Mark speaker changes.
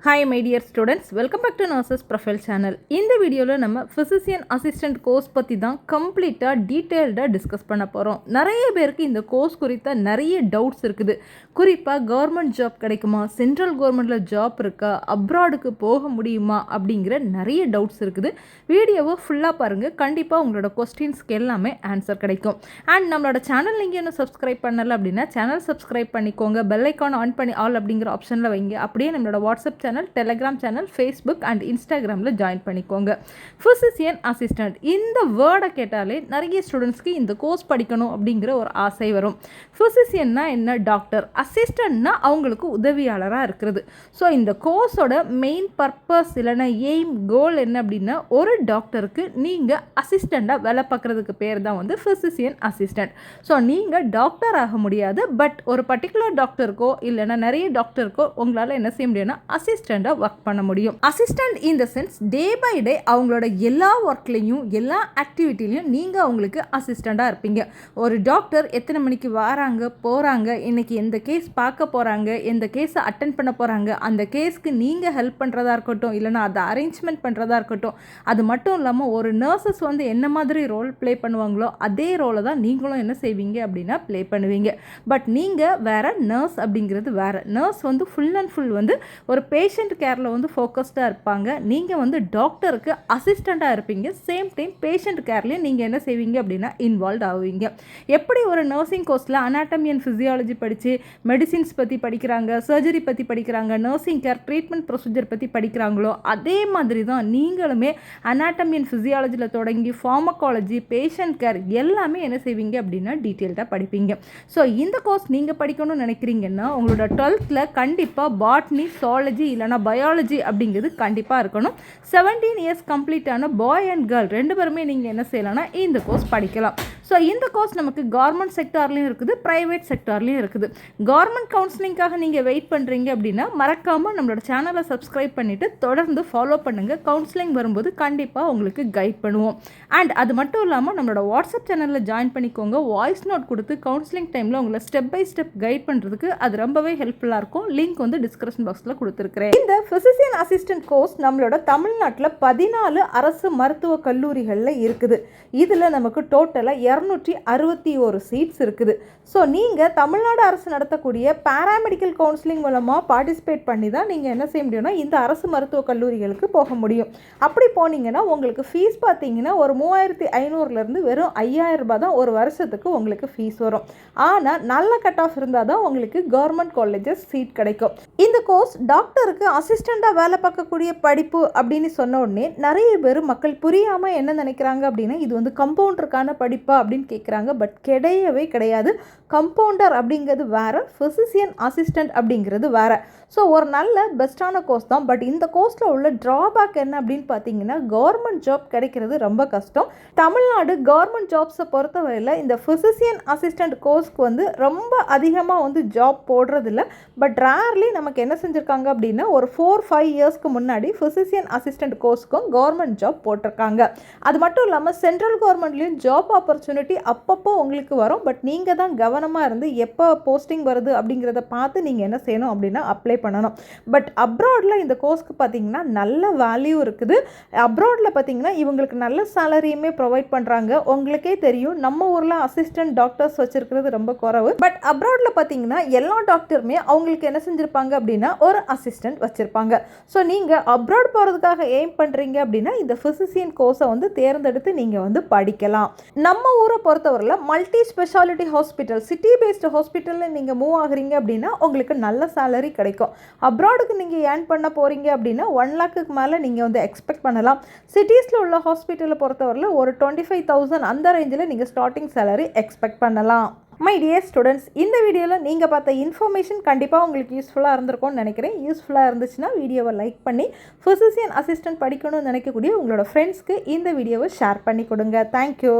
Speaker 1: Hi my dear students, welcome back to Nurses Profile channel. இந்த வீடியோவில் நம்ம Physician Assistant course பற்றி தான் கம்ப்ளீட்டாக டீட்டெயில்டாக டிஸ்கஸ் பண்ண போகிறோம். நிறைய பேருக்கு இந்த கோர்ஸ் குறித்த நிறைய டவுட்ஸ் இருக்குது. குறிப்பாக கவர்மெண்ட் ஜாப் கிடைக்குமா, சென்ட்ரல் கவர்மெண்ட்டில் ஜாப் இருக்கா, அப்ராடுக்கு போக முடியுமா அப்படிங்கிற நிறைய டவுட்ஸ் இருக்குது. வீடியோவை ஃபுல்லாக பாருங்கள், கண்டிப்பாக உங்களோட கொஸ்டின்ஸ்க்கு எல்லாமே ஆன்சர் கிடைக்கும். அண்ட் நம்மளோட சேனல் நீங்கள் இன்னும் சப்ஸ்கிரைப் பண்ணலை அப்படின்னா சேனல் சப்ஸ்கிரைப் பண்ணிக்கோங்க, பெல் ஐக்கான் ஆன் பண்ணி ஆல் அப்படிங்கிற ஆப்ஷனில் வைங்க. அப்படியே நம்மளோட WhatsApp channel, Telegram channel, Facebook and இன்ஸ்டாகிராமில் ஜாயின் பண்ணிக்கோங்க. ஃபிசிசியன் அசிஸ்டண்ட் இந்த வேர்டை கேட்டாலே நிறைய ஸ்டூடெண்ட்ஸ்க்கு இந்த கோர்ஸ் படிக்கணும் அப்படிங்கிற ஒரு ஆசை வரும். ஃபிசிசியன்னா என்ன, டாக்டர். அசிஸ்டண்ட்னா அவங்களுக்கு உதவியாளராக இருக்கிறது. ஸோ இந்த கோர்ஸோட மெயின் பர்பஸ் இல்லைன்னா எய்ம், கோல் என்ன அப்படின்னா, ஒரு டாக்டருக்கு நீங்கள் அசிஸ்டண்ட்டாக வேலை பார்க்குறதுக்கு பேர் தான் வந்து ஃபிசிசியன் அசிஸ்டண்ட். ஸோ நீங்கள் டாக்டர் ஆக முடியாது, பட் ஒரு பர்டிகுலர் டாக்டருக்கோ இல்லைன்னா நிறைய டாக்டருக்கோ உங்களால் என்ன செய்ய முடியும்னா அசிஸ்டண்டாக ஒர்க் பண்ண முடியும். Assistant in the sense day by day அவங்களோட எல்லா ஒர்க்லையும் எல்லா ஆக்டிவிட்டிலையும் நீங்கள் அவங்களுக்கு அசிஸ்டண்டாக இருப்பீங்க. ஒரு டாக்டர் எத்தனை மணிக்கு வராங்க போகிறாங்க, இன்னைக்கு எந்த கேஸ் பார்க்க போகிறாங்க, எந்த கேஸை அட்டென்ட் பண்ண போகிறாங்க, அந்த கேஸ்க்கு நீங்கள் ஹெல்ப் பண்ணுறதா இருக்கட்டும் இல்லைனா அதை அரேஞ்ச்மெண்ட் பண்ணுறதா இருக்கட்டும். அது மட்டும் இல்லாமல் ஒரு நர்சஸ் வந்து என்ன மாதிரி ரோல் ப்ளே பண்ணுவாங்களோ அதே ரோலை தான் நீங்களும் என்ன செய்வீங்க அப்படின்னா ப்ளே பண்ணுவீங்க. பட் நீங்கள் வேறு, நர்ஸ் அப்படிங்கிறது வேறு. நர்ஸ் வந்து ஃபுல் அண்ட் ஃபுல் வந்து ஒரு பேஷண்ட் கேரில் வந்து ஃபோக்கஸ்டாக இருப்பாங்க. நீங்கள் வந்து டாக்டருக்கு அசிஸ்டண்ட்டாக இருப்பீங்க. சேம் டைம் பேஷண்ட் கேர்லேயும் நீங்கள் என்ன செய்வீங்க அப்படின்னா இன்வால்வ் ஆகுவீங்க. எப்படி ஒரு நர்சிங் கோர்ஸில் அனாட்டமி அண்ட் ஃபிசியாலஜி படித்து மெடிசின்ஸ் பற்றி படிக்கிறாங்க, சர்ஜரி பற்றி படிக்கிறாங்க, நர்சிங் கேர் ட்ரீட்மெண்ட் ப்ரொசீஜர் பற்றி படிக்கிறாங்களோ அதே மாதிரி தான் நீங்களுமே அனாட்டமி அண்ட் ஃபிசியாலஜியில் தொடங்கி ஃபார்மகாலஜி, பேஷண்ட் கேர் எல்லாமே என்ன செய்வீங்க அப்படின்னா டீட்டெயில்டாக படிப்பீங்க. ஸோ இந்த கோர்ஸ் நீங்கள் படிக்கணும்னு நினைக்கிறீங்கன்னா உங்களோட 12th கண்டிப்பாக பாட்னி, ஜூவாலஜி இல்லைனா பயாலஜி அப்படிங்கிறது கண்டிப்பாக இருக்கணும். 17 இயர்ஸ் கம்ப்ளீட்டான பாய் அண்ட் கேர்ள் ரெண்டு பேருமே நீங்கள் என்ன செய்யலாம்னா இந்த கோர்ஸ் படிக்கலாம். ஸோ இந்த கோர்ஸ் நமக்கு கவர்மெண்ட் செக்டார்லேயும் இருக்குது, ப்ரைவேட் செக்டார்லேயும் இருக்குது. கவர்மெண்ட் கவுன்சிலிங்காக நீங்கள் வெயிட் பண்ணுறீங்க அப்படின்னா மறக்காமல் நம்மளோட சேனலை சப்ஸ்கிரைப் பண்ணிவிட்டு தொடர்ந்து ஃபாலோ பண்ணுங்கள். கவுன்சிலிங் வரும்போது கண்டிப்பாக உங்களுக்கு கைட் பண்ணுவோம். அண்ட் அது மட்டும் இல்லாமல் நம்மளோட வாட்ஸ்அப் சேனலில் ஜாயின் பண்ணிக்கோங்க. வாய்ஸ் நோட் கொடுத்து கவுன்சிலிங் டைமில் உங்களை ஸ்டெப் பை ஸ்டெப் கைட் பண்ணுறதுக்கு அது ரொம்பவே ஹெல்ப்ஃபுல்லாக இருக்கும். லிங்க் வந்து டிஸ்கிரிப்ஷன் பாக்ஸில் கொடுத்துருக்கிறேன். இந்த ஃபிசிசியன் அசிஸ்டன்ட் கோர்ஸ் நம்மளோட தமிழ்நாட்டில் 14 அரசு மருத்துவக் கல்லூரிகளில் இருக்குது. இதில் நமக்கு டோட்டலாக 261 சீட்ஸ் இருக்குது. ஸோ நீங்கள் தமிழ்நாடு அரசு நடத்தக்கூடிய பேராமெடிக்கல் கவுன்சிலிங் மூலமாக பார்ட்டிசிபேட் பண்ணி தான் நீங்கள் என்ன செய்ய முடியும்னா இந்த அரசு மருத்துவக் கல்லூரிகளுக்கு போக முடியும். அப்படி போனீங்கன்னா உங்களுக்கு ஃபீஸ் பார்த்தீங்கன்னா ஒரு 3500லேருந்து வெறும் 5000 ரூபாய் தான் ஒரு வருஷத்துக்கு உங்களுக்கு ஃபீஸ் வரும். ஆனால் நல்ல கட் ஆஃப் இருந்தால் தான் உங்களுக்கு கவர்மெண்ட் காலேஜஸ் சீட் கிடைக்கும். இந்த கோர்ஸ் டாக்டருக்கு அசிஸ்டண்ட்டாக வேலை பார்க்கக்கூடிய படிப்பு அப்படின்னு சொன்ன உடனே நிறைய பேர் மக்கள் புரியாமல் என்ன நினைக்கிறாங்க அப்படின்னா இது வந்து கம்பவுண்டருக்கான படிப்பா அப்படின்னு கேட்குறாங்க. பட் கிடையவே கிடையாது. கம்பவுண்டர் அப்படிங்கிறது வேறு, ஃபிசிசியன் அசிஸ்டண்ட் அப்படிங்கிறது வேறு. ஸோ ஒரு நல்ல பெஸ்ட்டான கோர்ஸ் தான். பட் இந்த கோர்ஸில் உள்ள ட்ராபேக் என்ன அப்படின்னு பார்த்தீங்கன்னா கவர்மெண்ட் ஜாப் கிடைக்கிறது ரொம்ப கஷ்டம். தமிழ்நாடு கவர்மெண்ட் ஜாப்ஸை பொறுத்தவரையில் இந்த ஃபிசிசியன் அசிஸ்டண்ட் கோர்ஸ்க்கு வந்து ரொம்ப அதிகமாக வந்து ஜாப் போடுறதில்ல. பட் ரேர்லி நமக்கு என்ன செஞ்சுருக்காங்க அப்படின்னா ஒரு 4-5 இயர்ஸ்க்கு முன்னாடி ஃபிசிசியன் அசிஸ்டண்ட் கோர்ஸ்க்கும் கவர்மெண்ட் ஜாப் போட்டிருக்காங்க. அது மட்டும் இல்லாமல் சென்ட்ரல் கவர்மெண்ட்லேயும் ஜாப் ஆப்பர்ச்சுனிட்டி அப்பப்போ உங்களுக்கு வரும். பட் நீங்கள் தான் கவனமாக இருந்து எப்போ போஸ்டிங் வருது அப்படிங்கிறத பார்த்து நீங்கள் என்ன செய்யணும் அப்படின்னா அப்ளை பண்ணணும். பட் அப்ராடில் இந்த கோர்ஸ்க்கு பார்த்தீங்கன்னா நல்ல வேல்யூ இருக்குது. அப்ராடில் பார்த்தீங்கன்னா இவங்களுக்கு நல்ல சேலரியுமே ப்ரொவைட் பண்ணுறாங்க. உங்களுக்கே தெரியும் நம்ம ஊரில் அசிஸ்டன்ட் டாக்டர்ஸ் வச்சுருக்கிறது ரொம்ப குறைவு. பட் அப்ராடில் பார்த்தீங்கன்னா எல்லா டாக்டருமே அவங்களுக்கு என்ன செஞ்சுருப்பாங்க அப்படின்னா ஒரு அசிஸ்டன்ட் வச்சுருப்பாங்க. ஸோ நீங்கள் அப்ராட் போகிறதுக்காக எய்ம் பண்ணுறீங்க அப்படின்னா இந்த ஃபிசிசியன் கோர்ஸை வந்து தேர்ந்தெடுத்து நீங்கள் வந்து படிக்கலாம். நம்ம ஊரை பொறுத்தவரையில் multi speciality hospital, city based ஹாஸ்பிட்டலில் நீங்கள் மூவ் ஆகுறீங்க அப்படின்னா உங்களுக்கு நல்ல சேலரி கிடைக்கும். அப்ராடுக்கு நீங்கள் ஏர்ன் பண்ண போகிறீங்க அப்படின்னா 1 lakhக்கு மேலே நீங்கள் வந்து எக்ஸ்பெக்ட் பண்ணலாம். சிட்டிஸில் உள்ள ஹாஸ்பிட்டலை பொறுத்தவரையில் ஒரு 25,000 அந்த ரேஞ்சில் நீங்கள் ஸ்டார்டிங் சேலரி எக்ஸ்பெக்ட் பண்ணலாம். மை டியர் ஸ்டூடெண்ட்ஸ், இந்த வீடியோவில் நீங்கள் பார்த்த இன்ஃபர்மேஷன் கண்டிப்பாக உங்களுக்கு யூஸ்ஃபுல்லாக இருந்திருக்கும்னு நினைக்கிறேன். யூஸ்ஃபுல்லாக இருந்துச்சுன்னா வீடியோவை லைக் பண்ணி ஃபிசிசியன் அசிஸ்டன்ட் படிக்கணும்னு நினைக்கக்கூடிய உங்களோட ஃப்ரெண்ட்ஸ்க்கு இந்த வீடியோவை ஷேர் பண்ணி கொடுங்க. தேங்க்யூ.